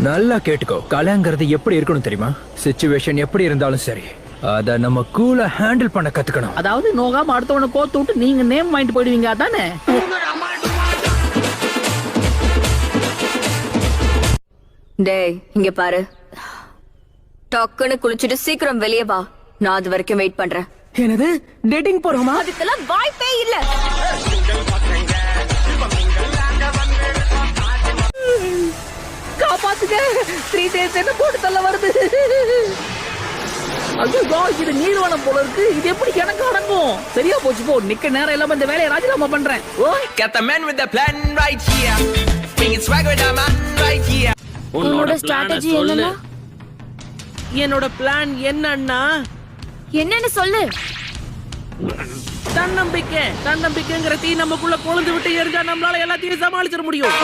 நல்லா கேட்டுக்கோ. கலைங்கிறது எப்படி இருக்கணும் தெரியுமா? சிச்சுவேஷன் எப்படி இருந்தாலும் சரி, அத நம்ம கூலா ஹேண்டில் பண்ண கத்துக்கணும். அதாவது நோகாம அடுத்தவனை கோத்து விட்டு நீங்க நேம் வாங்கிட்டு போயிடுவீங்க அதானே? டேய் இங்க பாரு, டக்குன்னு குளிச்சுட்டு சீக்கிரம் வெளியே வா. நான் அது வரைக்கும் வெயிட் பண்றேன். என்னது டேட்டிங் போறோமா? அதுக்கெல்லாம் வாய்ப்பே இல்ல. காப்பாத்துங்க, 3 days என்ன போட்டு தள்ள வருது. ஐயோ, இது நீர்வனம் போல இருக்கு. இது எப்படி எனக்கு அடங்கும்? சரியா போச்சு போ. நிக்க நேரம் இல்லாம இந்த வேலையை ராஜினாமா பண்றேன். Got the man with the plan right here. Bringing swag with the man right here. உன்னோட ஸ்ட்ராட்டஜி என்னன்னா? என்னோட பிளான் என்னன்னா, என்னன்னு சொல்லு. தன்னம்பிக்கைங்கிற தீ நமக்குள்ள கொழுந்து விட்டு எரிஞ்சா நம்மளால எல்லாத்தையும் சமாளிச்சிட முடியும்.